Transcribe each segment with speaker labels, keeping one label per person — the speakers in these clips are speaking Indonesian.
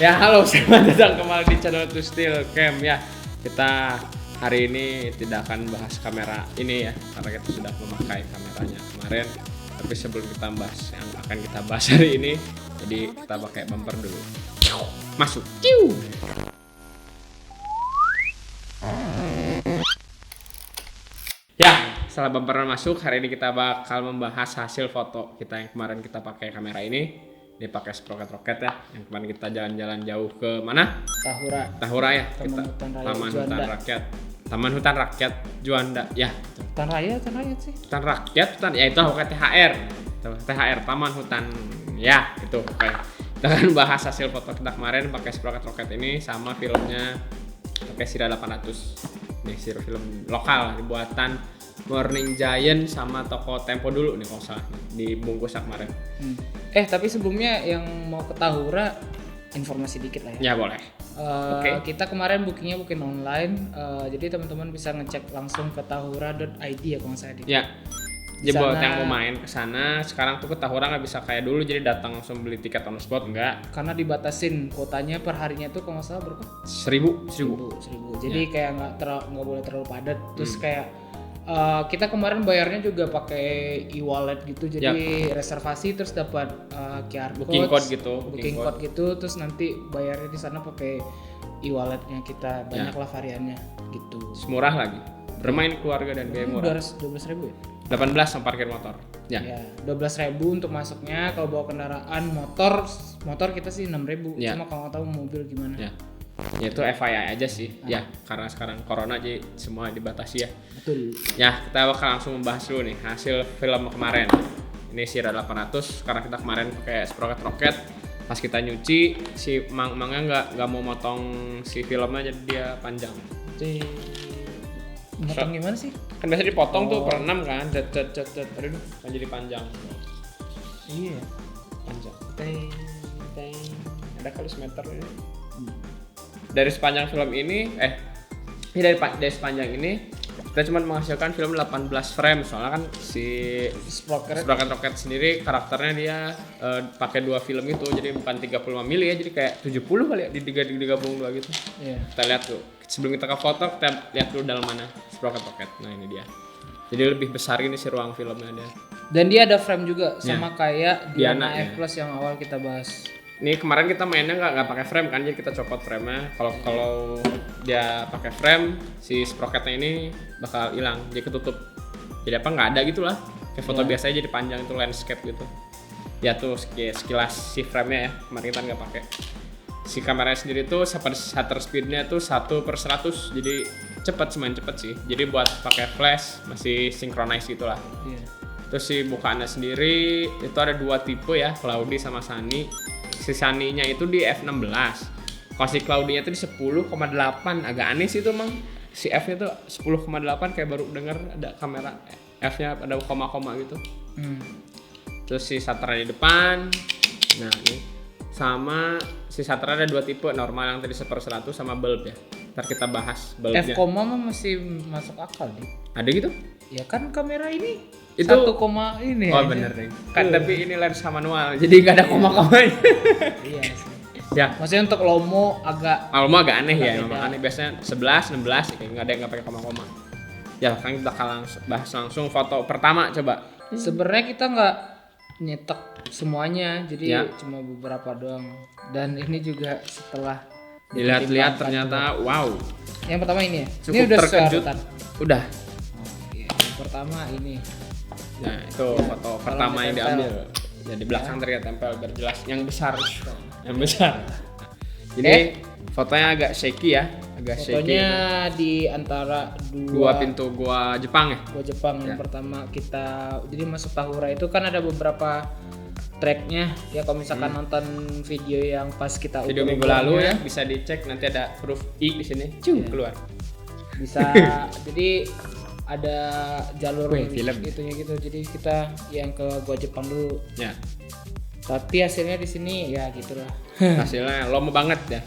Speaker 1: Ya halo, selamat datang kembali di channel To Still Cam ya. Kita hari ini tidak akan bahas kamera ini ya, karena kita sudah memakai kameranya kemarin. Tapi sebelum kita bahas yang akan kita bahas hari ini, jadi kita pakai bumper dulu. Masuk. Ya, setelah bumpernya masuk, hari ini kita bakal membahas hasil foto kita yang kemarin kita pakai kamera ini. Dia pakai sprocket roket ya, yang kemarin kita jalan-jalan jauh ke mana? Tahura ya, Taman Hutan Rakyat Juanda ya.
Speaker 2: Hutan Raya sih.
Speaker 1: Hutan Rakyat, ya itu pakai THR, Taman Hutan ya itu. Oke. Kita akan bahas hasil foto kita kemarin pakai sprocket roket ini sama filmnya pakai Sira 800. Nih film lokal buatan Morning Giant sama toko Tempo dulu nih kalau salah dibungkus kemarin.
Speaker 2: Tapi sebelumnya yang mau ke Tahura informasi dikit lah ya.
Speaker 1: Ya boleh.
Speaker 2: Kita kemarin bookingnya booking online, jadi teman-teman bisa ngecek langsung ke tahura.id ya kalau saya di.
Speaker 1: Ya. Jadi buat yang mau main ke sana, sekarang tuh ke Tahura nggak bisa kayak dulu jadi datang langsung beli tiket on the spot, enggak.
Speaker 2: Karena dibatasin kuotanya per harinya tuh kalau nggak salah berapa?
Speaker 1: 1.000.
Speaker 2: Jadi kayak nggak boleh terlalu padat. Terus kayak kita kemarin bayarnya juga pakai e-wallet gitu, jadi reservasi terus dapat QR
Speaker 1: booking code
Speaker 2: gitu, terus nanti bayarnya di sana pakai e-walletnya kita, banyak lah variannya gitu.
Speaker 1: Murah lagi, bermain keluarga dan biaya murah.
Speaker 2: 12.000 ya?
Speaker 1: 18 sama parkir motor. Ya.
Speaker 2: 12.000 untuk masuknya. Kalau bawa kendaraan motor kita sih 6.000. Cuma kalau nggak tahu mobil gimana.
Speaker 1: Ya itu FYI aja sih. Ya, karena sekarang corona jadi semua dibatasi ya.
Speaker 2: Betul.
Speaker 1: Ya, kita bakal langsung membahas dulu nih hasil film kemarin. Ini Sira 800 karena kita kemarin pakai sprocket roket. Pas kita nyuci si mangnya nggak mau motong si filmnya, jadi dia panjang.
Speaker 2: Motong gimana sih?
Speaker 1: Kan biasa dipotong tuh per 6 kan, aduh kan jadi panjang.
Speaker 2: Iya,
Speaker 1: panjang. Ada kali semeter ini. Dari sepanjang film ini, dari sepanjang ini kita cuma menghasilkan film 18 frame, soalnya kan si Sprocket Rocket sendiri karakternya dia pakai 2 film itu, jadi bukan 35 mili ya, jadi kayak 70 kali ya digabung 2 gitu. Iya. Kita lihat tuh, sebelum kita ke foto kita lihat dulu dalam mana Sprocket Rocket. Nah ini dia. Jadi lebih besar ini si ruang filmnya dia.
Speaker 2: Dan dia ada frame juga sama kayak Diana F Plus yang awal kita bahas.
Speaker 1: Ini kemarin kita mainnya nggak pakai frame kan, jadi kita copot frame-nya. Kalau dia pakai frame, si sprocketnya ini bakal hilang, jadi ketutup. Jadi nggak ada gitu lah. Kayak foto biasanya jadi panjang itu landscape gitu. Ya tuh sekilas si frame-nya ya, kemarin kita nggak pakai. Si kameranya sendiri tuh shutter speed-nya tuh 1/100, jadi semakin cepet sih. Jadi buat pakai flash masih synchronize gitu lah. Terus si bukaannya sendiri itu ada 2 tipe ya, Cloudy sama Sunny. Si Sunny-nya itu di f16. Kalau si Cloudy-nya itu di 10,8. Agak aneh sih itu emang. Si F-nya tuh 10,8 kayak baru denger ada kamera F-nya ada koma-koma gitu. Terus si shutternya di depan. Nah, ini sama si shutternya ada 2 tipe, normal yang tadi 1/100 sama bulb ya. Ntar kita bahas bulbnya.
Speaker 2: F koma masih masuk akal nih.
Speaker 1: Ada gitu?
Speaker 2: Ya kan kamera ini
Speaker 1: itu
Speaker 2: 1, ini
Speaker 1: oh aja. Bener nih kan, tapi ini lensa manual jadi nggak ada koma-komanya. Iya sih ya,
Speaker 2: maksudnya untuk Lomo agak
Speaker 1: aneh ya, memang aneh. Biasanya 11, 16 kayak nggak ada yang nggak pakai koma-koma ya. Kan kita bakal bahas langsung foto pertama. Coba
Speaker 2: sebenarnya kita nggak nyetek semuanya, jadi cuma beberapa doang, dan ini juga setelah
Speaker 1: dilihat-lihat ternyata wow.
Speaker 2: Yang pertama ini ya,
Speaker 1: cukup
Speaker 2: ini udah
Speaker 1: terkejut. Udah
Speaker 2: yang pertama ini.
Speaker 1: Nah itu foto pertama yang diambil. Jadi belakang terlihat tempel biar jelas, yang besar. Jadi fotonya agak shaky ya,
Speaker 2: fotonya di antara
Speaker 1: dua pintu gua Jepang ya.
Speaker 2: Gua Jepang yang pertama kita jadi masuk Tahura itu kan ada beberapa tracknya ya. Kalau misalkan nonton video yang pas kita
Speaker 1: video minggu lalu ya, bisa dicek, nanti ada huruf I di sini keluar.
Speaker 2: Bisa jadi ada jalur film itunya gitu. Jadi kita yang ke gua Jepang dulu. Ya. Tapi hasilnya di sini ya gitulah.
Speaker 1: Hasilnya lama banget ya.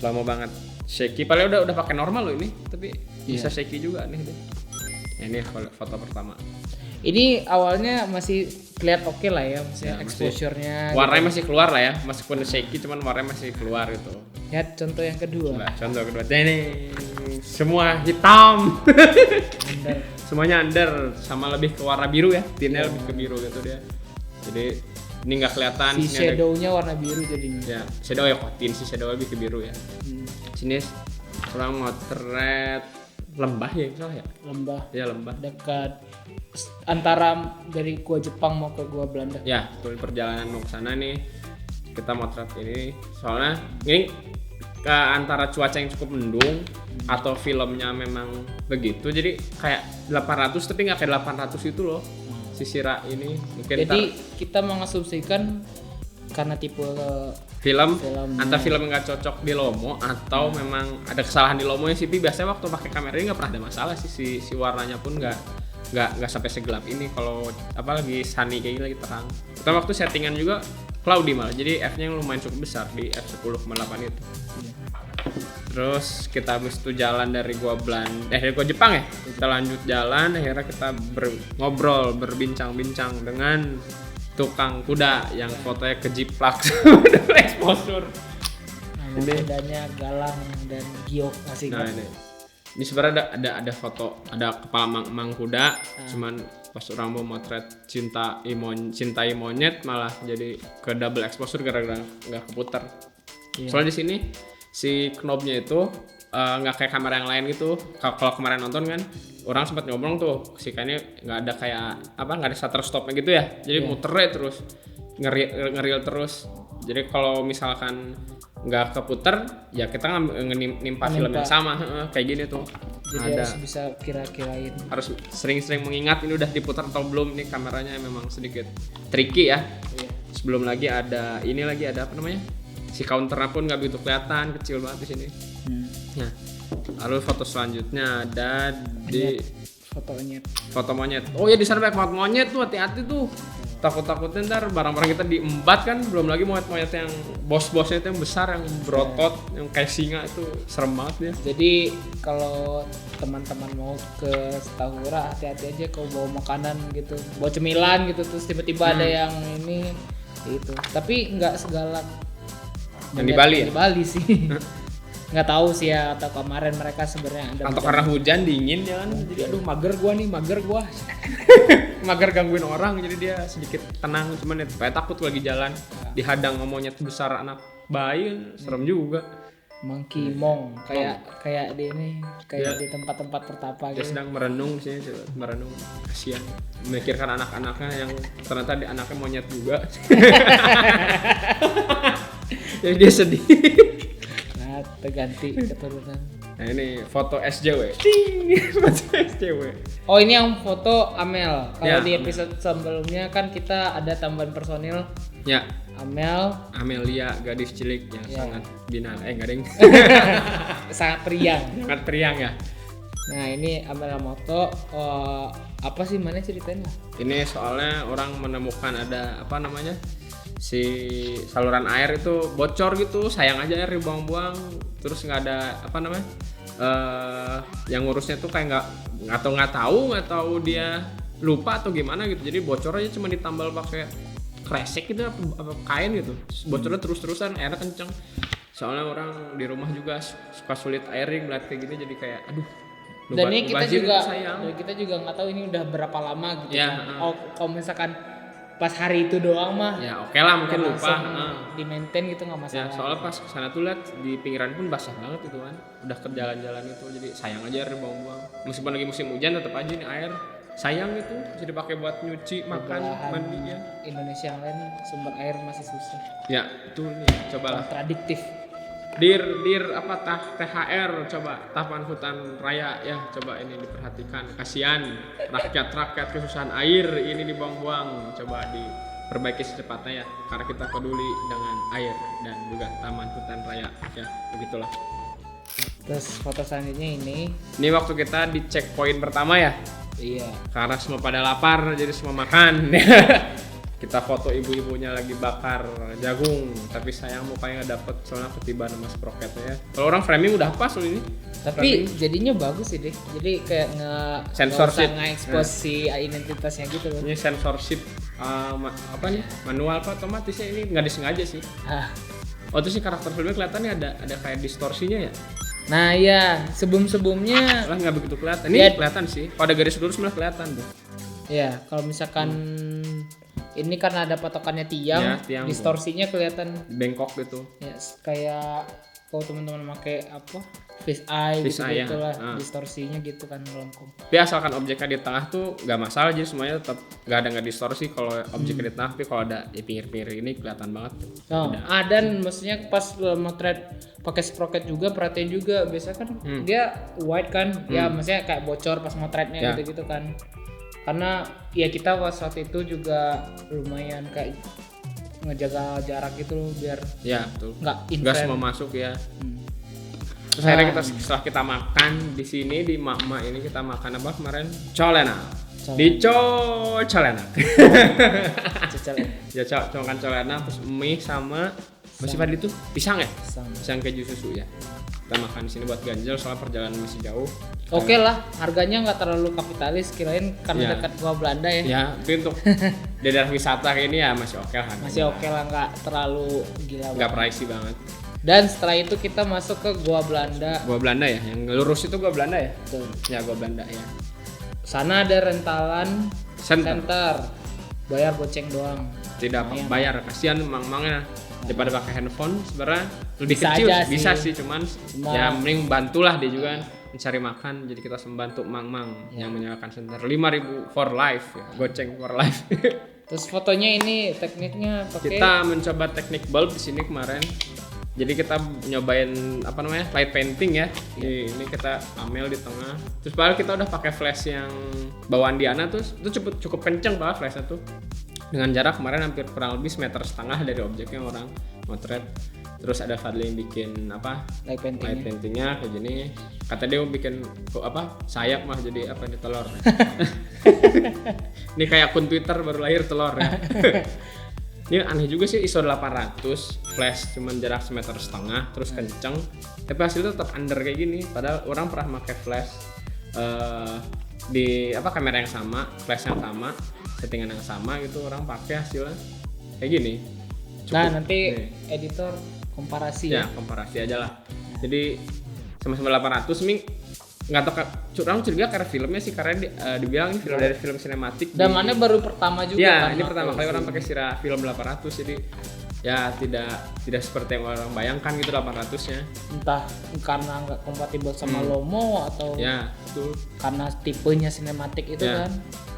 Speaker 1: Lama banget. Shaky, padahal udah pakai normal loh ini, tapi bisa shaky juga nih deh. Ini foto pertama.
Speaker 2: Ini awalnya masih kelihatan oke lah ya, maksudnya exposure-nya.
Speaker 1: Warnanya masih keluar lah ya, meskipun shaky cuman warnanya masih keluar gitu.
Speaker 2: Ya contoh yang kedua.
Speaker 1: Nah, contoh kedua ini semua hitam.
Speaker 2: Under.
Speaker 1: Semuanya under sama lebih ke warna biru ya, tinnya lebih ke biru gitu dia. Jadi ini nggak kelihatan.
Speaker 2: Si shadow-nya warna biru jadinya.
Speaker 1: Ya, shadow ya kok, tin si shadow lebih ke biru ya. Sini orang motret lembah ya misalnya ya.
Speaker 2: Lembah.
Speaker 1: Ya lembah.
Speaker 2: Dekat antara dari gua Jepang mau ke gua Belanda.
Speaker 1: Ya, betul perjalanan mau ke sana nih. Kita motret ini soalnya ini ke antara cuaca yang cukup mendung atau filmnya memang begitu. Jadi kayak 800 tapi nggak kayak 800 itu loh. Si Shira ini mungkin
Speaker 2: jadi kita mengasumsikan karena tipe
Speaker 1: film antara film nggak cocok di Lomo atau memang ada kesalahan di Lomo ya sih. Biasanya waktu pakai kamera ini nggak pernah ada masalah sih, si warnanya pun nggak sampai segelap ini kalau apalagi sunny kayak gini lagi terang. Kita waktu settingan juga cloudy malah, jadi f-nya yang lumayan cukup besar di f10,8 itu. Terus kita habis itu jalan dari gua dari gua Jepang ya, kita lanjut jalan, akhirnya kita ngobrol berbincang-bincang dengan tukang kuda yang fotonya kejiplak dengan exposure.
Speaker 2: Kudanya Galang dan Giok masih.
Speaker 1: Nah ini sebenarnya ada foto, ada kepala mang kuda, cuman pas orang mau motret cintai monyet malah jadi ke double exposure gara-gara nggak keputar. Soalnya di sini si knobnya itu nggak kayak kamera yang lain gitu. Kalau kemarin nonton kan orang sempat ngobrol tuh si kayaknya nggak ada kayak nggak ada shutter stopnya gitu ya, jadi muternya terus ngeril terus. Jadi kalau misalkan nggak keputar ya kita nimpa film yang sama kayak gini tuh.
Speaker 2: Jadi harus bisa kira-kirain,
Speaker 1: harus sering-sering mengingat ini udah diputar atau belum. Ini kameranya memang sedikit tricky ya. Sebelum lagi ada apa namanya, si counternya pun nggak begitu kelihatan, kecil banget di sini. Nah, lalu foto selanjutnya ada di foto monyet. Oh ya di sana banyak banget monyet tuh, hati-hati tuh. Takut-takutnya ntar barang-barang kita diembat kan, belum lagi monyet-monyet yang bos-bosnya itu yang besar, yang berotot, yang kayak singa itu serem banget ya.
Speaker 2: Jadi kalau teman-teman mau ke Setahura hati-hati aja kalau bawa makanan gitu, bawa cemilan gitu terus tiba-tiba ada yang ini gitu. Tapi nggak segalak
Speaker 1: yang di Bali ya?
Speaker 2: Di Bali sih. Nggak tahu sih ya, atau kemarin mereka sebenarnya ada
Speaker 1: atau karena hujan dingin ya kan, jadi aduh mager gua mager gangguin orang, jadi dia sedikit tenang. Cuman ya kayak takut lagi jalan dihadang monyet besar anak bayi, serem juga.
Speaker 2: Monkey Mong kayak di ini kayak di tempat-tempat pertapa
Speaker 1: dia
Speaker 2: gitu.
Speaker 1: Sedang merenung sih, merenung, kasihan memikirkan anak-anaknya yang ternyata anaknya monyet juga. Jadi dia sedih.
Speaker 2: Nah, terganti keturunan.
Speaker 1: Nah ini foto SJW. Foto SJW.
Speaker 2: Oh ini yang foto Amel. Kalau
Speaker 1: Ya,
Speaker 2: di episode sebelumnya kan kita ada tambahan personil.
Speaker 1: Ya.
Speaker 2: Amelia,
Speaker 1: gadis cilik yang sangat binal. Enggak deng.
Speaker 2: Sangat periang.
Speaker 1: Sangat periang ya.
Speaker 2: Nah ini Amel Moto. Apa sih, mana ceritain lah?
Speaker 1: Ini soalnya orang menemukan ada apa namanya, si saluran air itu bocor gitu, sayang aja air dibuang-buang, terus nggak ada apa namanya, yang ngurusnya tuh kayak nggak tahu dia lupa atau gimana gitu, jadi bocor aja cuma ditambal pakai kresek gitu apa kain gitu, bocornya terus-terusan, airnya kenceng. Soalnya orang di rumah juga suka sulit airing melihat kayak gini, jadi kayak aduh.
Speaker 2: Dan ini kita juga nggak tahu ini udah berapa lama gitu
Speaker 1: ya.
Speaker 2: Kalau misalkan pas hari itu doang mah
Speaker 1: ya oke lah, mungkin lupa
Speaker 2: di maintain gitu nggak masalah
Speaker 1: ya. Soalnya pas kesana tuh lihat di pinggiran pun basah banget itu kan, udah ke jalan-jalan itu, jadi sayang aja air dibuang-buang. Meskipun lagi musim hujan tetap aja nih air sayang itu, bisa dipakai buat nyuci, makan, mandi ya.
Speaker 2: Indonesia yang lain sumber air masih susah
Speaker 1: ya. Itu nih cobalah
Speaker 2: kontradiktif.
Speaker 1: dir apa THR, coba taman hutan raya ya, coba ini diperhatikan, kasihan rakyat kesusahan air ini dibuang-buang, coba diperbaiki secepatnya ya, karena kita peduli dengan air dan juga taman hutan raya ya, begitulah.
Speaker 2: Terus foto selanjutnya ini
Speaker 1: waktu kita di checkpoint pertama ya.
Speaker 2: Iya,
Speaker 1: Karena semua pada lapar jadi semua makan. kita foto ibu-ibunya lagi bakar jagung, tapi sayang mukanya nggak dapet soalnya ketiban sama sproketnya ya. Kalau orang framing udah pas loh ini.
Speaker 2: Tapi jadinya bagus sih deh. Jadi kayak
Speaker 1: censorship,
Speaker 2: nge-expose si identitasnya gitu loh.
Speaker 1: Ini censorship apa nih? Manual apa otomatisnya, ini nggak disengaja sih. Oh terus sih karakter filmnya kelihatannya ada kayak distorsinya ya.
Speaker 2: Nah ya sebelumnya
Speaker 1: lah nggak begitu kelihatan. Ini kelihatan sih. Kalau ada garis lurus malah kelihatan tuh.
Speaker 2: Ya kalau misalkan ini karena ada patokannya tiang distorsinya kelihatan
Speaker 1: bengkok gitu.
Speaker 2: Ya kayak kalau teman-teman pakai apa fish eye gitu lah distorsinya gitu kan melengkung.
Speaker 1: Tapi asalkan objeknya di tengah tuh nggak masalah, jadi semuanya tetap nggak distorsi kalau objeknya di tengah. Tapi kalau ada di pinggir-pinggir ini kelihatan banget.
Speaker 2: Dan maksudnya pas motret pakai sprocket juga, perhatiin juga biasa kan dia white kan, ya maksudnya kayak bocor pas motretnya gitu kan. Karena ya kita pas saat itu juga lumayan kayak ngejaga jarak gitu loh biar
Speaker 1: betul.
Speaker 2: Nggak
Speaker 1: semua masuk ya. Terus akhirnya setelah kita makan di sini di Mak ini kita makan apa kemarin? Colena. Di Colena. Ya makan colena terus mie sama masih pada itu pisang ya? Pisang keju susu ya. Kita makan di sini buat ganjel soalnya perjalanan masih jauh.
Speaker 2: Oke lah, harganya nggak terlalu kapitalis, kirain karena dekat Gua Belanda ya.
Speaker 1: Ya, tapi untuk daerah wisata kayak ini ya masih oke lah.
Speaker 2: Masih oke lah, nggak terlalu gila.
Speaker 1: Nggak pricey banget.
Speaker 2: Dan setelah itu kita masuk ke Gua Belanda.
Speaker 1: Gua Belanda ya, yang lurus itu Gua Belanda ya?
Speaker 2: Betul.
Speaker 1: Ya Gua Belanda ya.
Speaker 2: Sana ada rentalan center. Bayar goceng doang.
Speaker 1: Tidak bayar, kasihan mang-mangnya. Daripada pakai handphone sebenarnya lebih
Speaker 2: bisa
Speaker 1: kecil
Speaker 2: aja
Speaker 1: bisa sih cuman ya mending bantulah dia juga mencari makan, jadi kita membantu mang-mang yang menyalakan center 5.000 for life ya, goceng for life.
Speaker 2: Terus fotonya ini tekniknya pakai
Speaker 1: kita mencoba teknik bulb di sini kemarin. Jadi kita nyobain apa namanya light painting ya. Ini kita ambil di tengah. Terus padahal kita udah pakai flash yang bawaan Diana tuh itu cukup kenceng banget flashnya tuh. Dengan jarak kemarin hampir kurang lebih 1,5 meter dari objeknya orang motret. Terus ada Fadli yang bikin apa
Speaker 2: light
Speaker 1: paintingnya kayak gini. Kata dia mau bikin sayap mah jadi apa nih telur. Ini kayak akun Twitter baru lahir telur ya. Ini aneh juga sih, ISO 800 flash cuman jarak 1,5 meter terus kenceng, tapi hasilnya tetap under kayak gini. Padahal orang pernah pakai flash di kamera yang sama, flash yang sama, settingan yang sama gitu, orang pakai hasilnya kayak gini.
Speaker 2: Cukup. Nah nanti editor komparasi
Speaker 1: ya komparasi aja lah. Jadi sama-sama 800 Ming nggak tahu, orang curiga karena filmnya sih, karena dibilang ini film dari film sinematik.
Speaker 2: Dan mana baru pertama juga
Speaker 1: ya, ini pertama kali orang pakai film 800, jadi ya tidak seperti yang orang bayangkan gitu 800-nya.
Speaker 2: Entah karena nggak kompatibel sama Lomo atau
Speaker 1: ya betul,
Speaker 2: karena tipenya sinematik itu kan.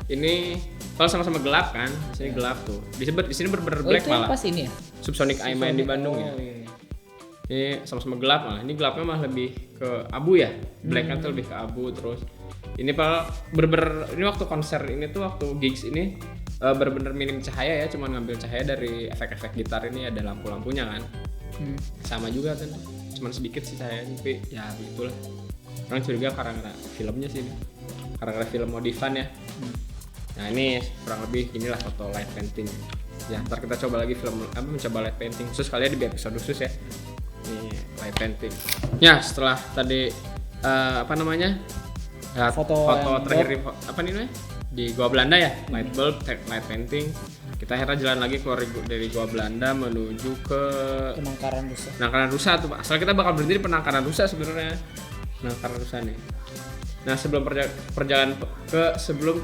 Speaker 1: Ini kalau sama-sama gelap kan, di sini gelap tuh. Di sini bener-bener black malah.
Speaker 2: Pas ini ya?
Speaker 1: Subsonic Eye main di Bandung ya. Ini sama-sama gelap malah. Ini gelapnya malah lebih ke abu ya. Blacknya tuh lebih ke abu terus. Ini ini waktu konser ini tuh waktu gigs ini bener-bener minim cahaya ya, cuman ngambil cahaya dari efek-efek gitar ini, ada lampu-lampunya kan. Sama juga kan. Cuman sedikit sih cahayanya, tapi ya begitulah. Orang curiga karena filmnya sih ini. Karena film modifan ya. Nah ini kurang lebih inilah foto light painting. Ya ntar kita coba lagi mencoba light painting khusus kalian di episode khusus ya. Ini light painting. Ya setelah tadi foto terakhir di Gua Belanda ya, light bulb, light painting. Kita akhirnya jalan lagi keluar dari Gua Belanda menuju ke Penangkaran Rusa tuh. Asal kita bakal berhenti di Penangkaran Rusa sebenarnya. Penangkaran Rusa nih. Nah sebelum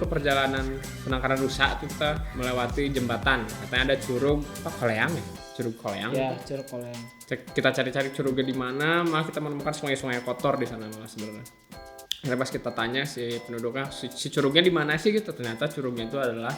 Speaker 1: perjalanan Penangkaran Rusa itu kita melewati jembatan. Katanya ada curug Koleang ya, curug Koleang.
Speaker 2: Ya, curug Koleang.
Speaker 1: Kita cari-cari curugnya di mana, malah kita menemukan sungai-sungai kotor di sana malah sebenarnya. Nah, pas kita tanya si penduduknya, si curugnya di mana sih gitu, ternyata curugnya itu adalah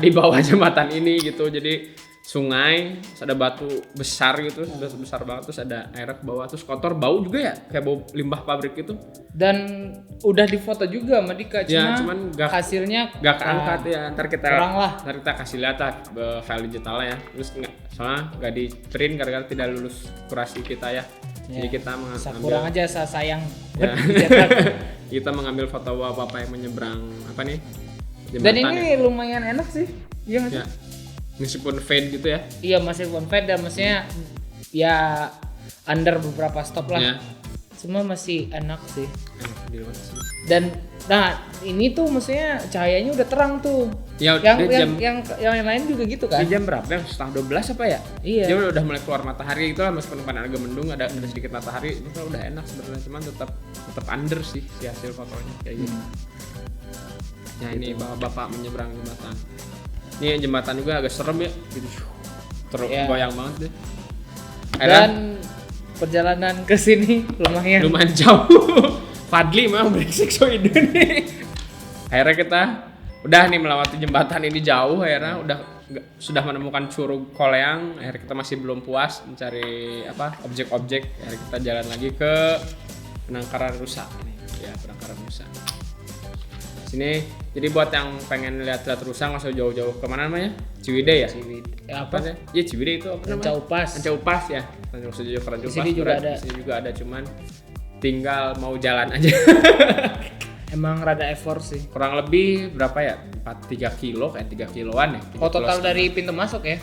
Speaker 1: di bawah jembatan ini gitu. Jadi sungai, terus ada batu besar gitu, besar banget, terus ada air ke bawah, terus kotor, bau juga ya, kayak bau limbah pabrik gitu.
Speaker 2: Dan udah difoto juga sama Dika,
Speaker 1: cuman
Speaker 2: hasilnya
Speaker 1: gak keangkat ya. Ntar kita kasih lihat file digitalnya ya. Terus soalnya gak di print gara-gara tidak lulus kurasi kita ya. Jadi kita mengambil
Speaker 2: kurang aja sayang.
Speaker 1: Ya. Kita mengambil foto bapak yang menyeberang jembatan.
Speaker 2: Dan ini lumayan enak sih. Iya nggak sih?
Speaker 1: Meskipun fade gitu ya.
Speaker 2: Iya masih one fade dan maksudnya ya under beberapa stop lah.
Speaker 1: Ya.
Speaker 2: Semua masih enak sih.
Speaker 1: Enak di luar sih.
Speaker 2: Dan nah ini tuh maksudnya cahayanya udah terang tuh.
Speaker 1: Ya,
Speaker 2: yang lain juga gitu kan?
Speaker 1: Di jam berapa? Yang setengah 12 apa ya?
Speaker 2: Iya.
Speaker 1: Dia udah mulai keluar matahari itu lah, meskipun depan agak mendung ada sedikit matahari itu udah enak sebenarnya, cuman tetap under sih si hasil fotonya kayak gitu. Ya ini bapak menyeberang jembatan. Ini jembatan juga agak serem ya gitu. Terus goyang banget deh.
Speaker 2: Dan perjalanan ke sini lumayan
Speaker 1: jauh. Fadli memang berisik so ide nih. Akhirnya kita udah nih melewati jembatan ini jauh, akhirnya sudah menemukan Curug Koleang. Akhirnya kita masih belum puas mencari objek-objek. Akhirnya kita jalan lagi ke Penangkaran Rusa ini. Ya, Penangkaran Rusa. Sini jadi buat yang pengen lihat-lihat rusa nggak usah jauh-jauh kemana namanya? Ciwidey ya?
Speaker 2: Apa?
Speaker 1: Ya Ciwidey itu apa namanya?
Speaker 2: Ranca Upas
Speaker 1: ya. Nggak usah jauh ke Ranca Upas.
Speaker 2: Di sini
Speaker 1: juga ada cuman tinggal mau jalan aja.
Speaker 2: Emang rada effort sih.
Speaker 1: Kurang lebih berapa ya? 3 kilo kayak 3 kiloan ya.
Speaker 2: Oh total dari pintu masuk ya?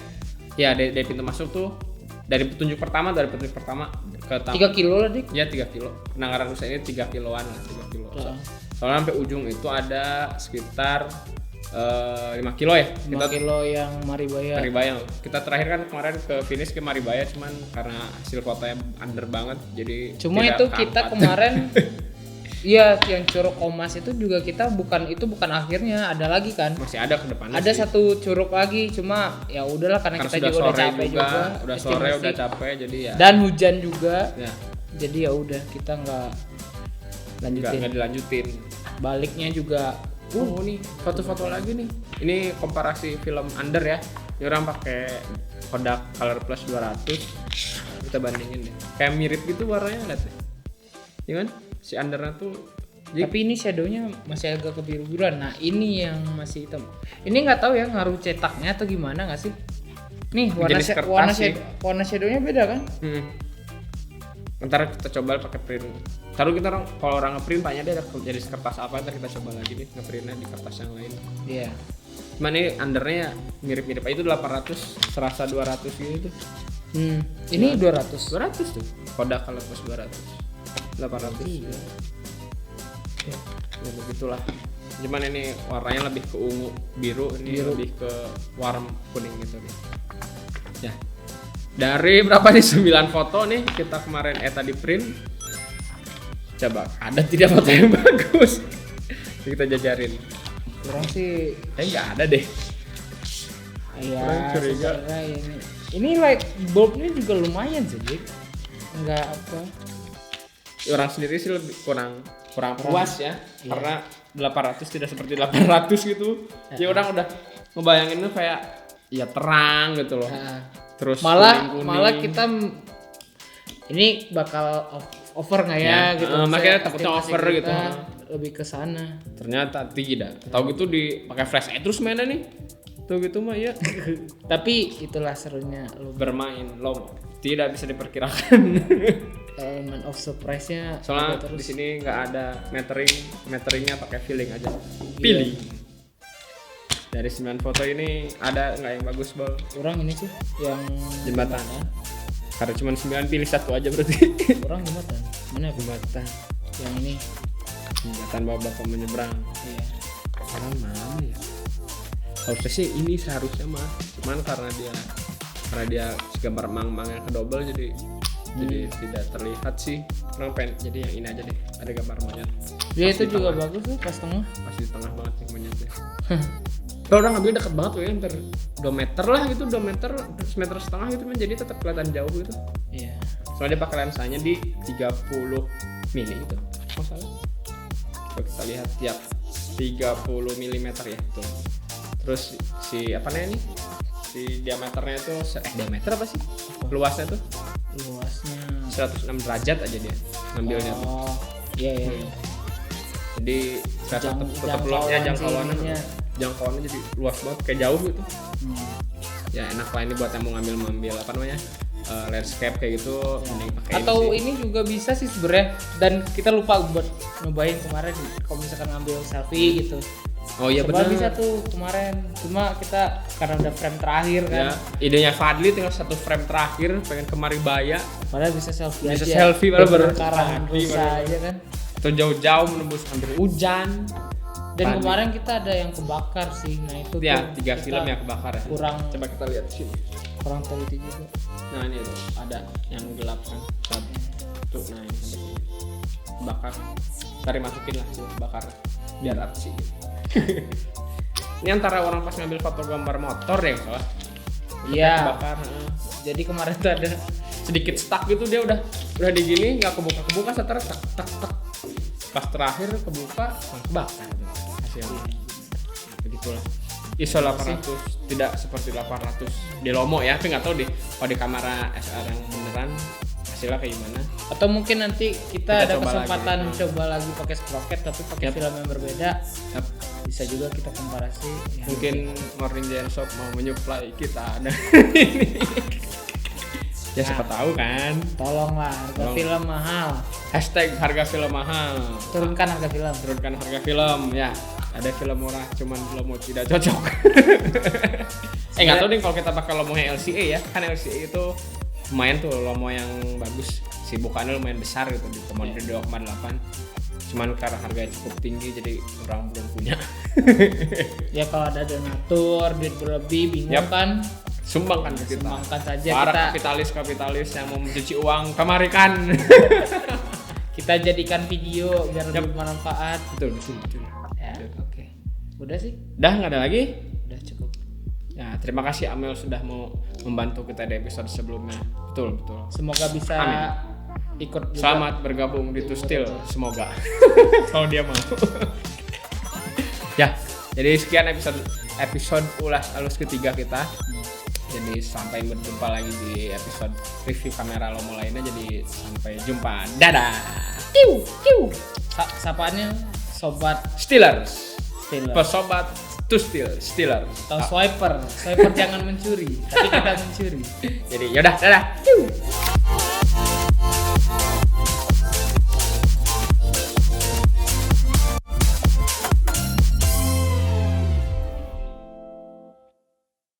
Speaker 1: Ya dari pintu masuk tuh dari petunjuk pertama ke
Speaker 2: 3 kilo lah dik.
Speaker 1: Ya 3 kilo. Penangkaran Rusa ini 3 kiloan lah, 3 kilo. Soalnya sampai ujung itu ada sekitar 5 kilo ya.
Speaker 2: 5 kilo yang Maribaya.
Speaker 1: Kita terakhir kan kemarin ke finish ke Maribaya, cuman karena hasil fotonya under banget jadi
Speaker 2: cuma itu kita kemarin iya yang Curug Omas itu juga kita bukan akhirnya, ada lagi kan,
Speaker 1: masih ada ke depannya
Speaker 2: ada
Speaker 1: sih.
Speaker 2: Satu curug lagi, cuma ya udahlah karena kita juga udah capek juga
Speaker 1: udah sore udah capek jadi ya,
Speaker 2: dan hujan juga
Speaker 1: ya.
Speaker 2: Jadi ya udah kita nggak
Speaker 1: dilanjutin.
Speaker 2: Baliknya juga
Speaker 1: nih foto-foto lagi nih. Ini komparasi film under ya. Ini orang pakai Kodak Color Plus 200. Kita bandingin deh. Kayak mirip gitu warnanya, lihat deh. Iya kan? Si undernya tuh
Speaker 2: tapi ini shadownya masih agak kebiru-biruan. Nah ini yang masih hitam. Ini nggak tahu ya ngaruh cetaknya atau gimana nggak sih? Nih warna shadownya beda kan?
Speaker 1: Ntar kita coba pakai print. Taruh kita kalau orang ngeprint tanya dia ada jadi kertas apa, ntar kita coba lagi nih ngeprintnya di kertas yang lain.
Speaker 2: Iya.
Speaker 1: Cuman ini undernya mirip-mirip itu 800 serasa 200 gitu.
Speaker 2: Ini 200
Speaker 1: tuh. Kodak Color Plus 200. 800.
Speaker 2: Iya.
Speaker 1: Ya begitulah. Cuman ini warnanya lebih ke ungu biru, ini lebih ke warm kuning gitu nih. Ya. Dari berapa nih 9 foto nih kita kemarin tadi print. Coba ada tidak foto yang bagus? Kita jajarin.
Speaker 2: Kurang sih.
Speaker 1: Nggak ada deh.
Speaker 2: Iya. Ini like bulbnya juga lumayan sih, Dik. Enggak apa.
Speaker 1: Orang sendiri sih lebih kurang puas ya. Iya. Karena 800 tidak seperti 800 gitu. Ya orang udah ngebayangin tuh kayak ya terang gitu loh. Terus
Speaker 2: malah kita ini bakal over nggak ya gitu.
Speaker 1: Makanya takutnya over gitu.
Speaker 2: Lebih ke sana.
Speaker 1: Ternyata tidak. Tahu gitu dipakai flash terus mainnya nih. Tuh gitu mah ya.
Speaker 2: Tapi itulah serunya lo
Speaker 1: bermain, lo tidak bisa diperkirakan.
Speaker 2: Element of surprise-nya.
Speaker 1: Soalnya di sini nggak ada metering-nya pakai feeling aja. Pilih. Dari 9 foto ini ada nggak yang bagus, Bol?
Speaker 2: Kurang ini sih yang
Speaker 1: jembatan. Karena cuma 9 pilih satu aja berarti.
Speaker 2: Kurang jembatan. Mana jembatan? Yang ini.
Speaker 1: Jembatan bapak menyeberang.
Speaker 2: Iya.
Speaker 1: Sekarang mana ya? Harusnya sih ini seharusnya mah. Cuman karena dia gambar mang-mangnya ke double jadi tidak terlihat sih. Kurang pengen jadi yang ini aja deh. Ada gambar monyet.
Speaker 2: Dia itu juga bagus tuh pas tengah.
Speaker 1: Pas di tengah banget yang monyetnya. Kalau orang ngambil deket banget tuh ya, hampir 2 meter lah gitu, 2 meter, 1,5 meter gitu, jadi tetap kelihatan jauh gitu.
Speaker 2: Iya.
Speaker 1: Soalnya dia pakai lensanya di 30 mili gitu, masalah. Kalau kita lihat tiap 30 mm ya tuh. Terus si apa namanya nih? Si diameternya itu diameter apa sih? Luasnya tuh?
Speaker 2: Luasnya
Speaker 1: 106 derajat aja dia ngambilnya tuh.
Speaker 2: Oh, iya.
Speaker 1: Jadi tetap luasnya jangkauannya jadi luas banget, kayak jauh gitu. Ya enak lah ini buat yang mau ngambil apa namanya landscape kayak gitu. Mending pakai
Speaker 2: atau ini juga bisa sih sebenarnya, dan kita lupa buat nyobain kemarin kalau misalkan ngambil selfie gitu
Speaker 1: Oh iya
Speaker 2: Coba
Speaker 1: benar.
Speaker 2: bisa tuh kemarin, cuma kita karena udah frame terakhir kan.
Speaker 1: Ya, idenya Fadli tinggal 1 frame terakhir pengen ke Maribaya.
Speaker 2: Padahal bisa selfie
Speaker 1: Bisa
Speaker 2: aja.
Speaker 1: selfie, padahal
Speaker 2: berkarangan
Speaker 1: bener.
Speaker 2: rusa aja kan.
Speaker 1: Atau jauh-jauh menembus hampir hujan.
Speaker 2: Dan
Speaker 1: Tadi.
Speaker 2: kemarin kita ada yang kebakar sih. Nah itu
Speaker 1: Ya,
Speaker 2: tuh
Speaker 1: 3
Speaker 2: kita
Speaker 1: film yang kebakar ya.
Speaker 2: kurang
Speaker 1: Coba kita lihat di sini.
Speaker 2: kurang teliti juga.
Speaker 1: Nah, ini tuh ada yang gelap kan. Tuh, nah ini sampai sini. Bakar. Tadi masukin lah sih bakar biar artsy. Ini antara orang pas ngambil foto gambar motor deh salah.
Speaker 2: Iya.
Speaker 1: Bakar.
Speaker 2: Jadi kemarin tuh ada
Speaker 1: Sedikit stuck gitu dia udah di gini nggak kebuka setelah tak. Pas terakhir kebuka kebakar hasilnya. Begitulah. ISO 800 tidak seperti 800 di Lomo ya, tapi nggak tahu deh kalau di kamera SR yang beneran hasilnya kayak gimana.
Speaker 2: atau mungkin nanti
Speaker 1: Kita
Speaker 2: kita ada
Speaker 1: coba
Speaker 2: kesempatan
Speaker 1: lagi.
Speaker 2: coba lagi pakai sprocket tapi pakai
Speaker 1: Yap.
Speaker 2: film yang berbeda.
Speaker 1: Yap.
Speaker 2: Bisa juga kita komparasi. Ya.
Speaker 1: Mungkin Morning Giant Shop mau menyuplai kita ada. Ya siapa tahu kan.
Speaker 2: Tolonglah, harga
Speaker 1: Tolong.
Speaker 2: film mahal.
Speaker 1: Hashtag harga film mahal.
Speaker 2: Turunkan harga film.
Speaker 1: Turunkan harga film ya. Ada film murah cuman Lomo tidak cocok. Nggak tahu deh kalau kita pakai Lomonya LCA ya. Kan LCA itu lumayan tuh Lomo yang bagus. Si bukannya lumayan besar gitu di Commodore 2,8. Cuman karena harganya cukup tinggi jadi orang belum punya.
Speaker 2: Ya kalau ada donatur, duit berlebih, bingung
Speaker 1: Yap.
Speaker 2: kan?
Speaker 1: Sumbangkan ke kita.
Speaker 2: Sumbangkan saja
Speaker 1: Para
Speaker 2: kita.
Speaker 1: kapitalis yang mau mencuci uang kemarikan.
Speaker 2: Kita jadikan video biar
Speaker 1: Yap.
Speaker 2: lebih bermanfaat.
Speaker 1: betul.
Speaker 2: Ya, oke. Udah sih,
Speaker 1: Dah nggak ada lagi?
Speaker 2: udah cukup.
Speaker 1: Ya, terima kasih Amel sudah mau membantu kita di episode sebelumnya. Betul.
Speaker 2: Semoga bisa
Speaker 1: Amin.
Speaker 2: ikut juga.
Speaker 1: Selamat bergabung di Tustil, semoga. Kalau dia mau. Ya, jadi sekian episode ulas alus ketiga kita. Jadi sampai berjumpa lagi di episode review kamera Lomo lainnya. Jadi sampai jumpa. Dadah.
Speaker 2: Sapaannya sobat
Speaker 1: Steelers.
Speaker 2: Steelers.
Speaker 1: Pesobat Tustil, Steelers.
Speaker 2: atau swiper jangan mencuri, tapi kita mencuri.
Speaker 1: Jadi yaudah, dadah.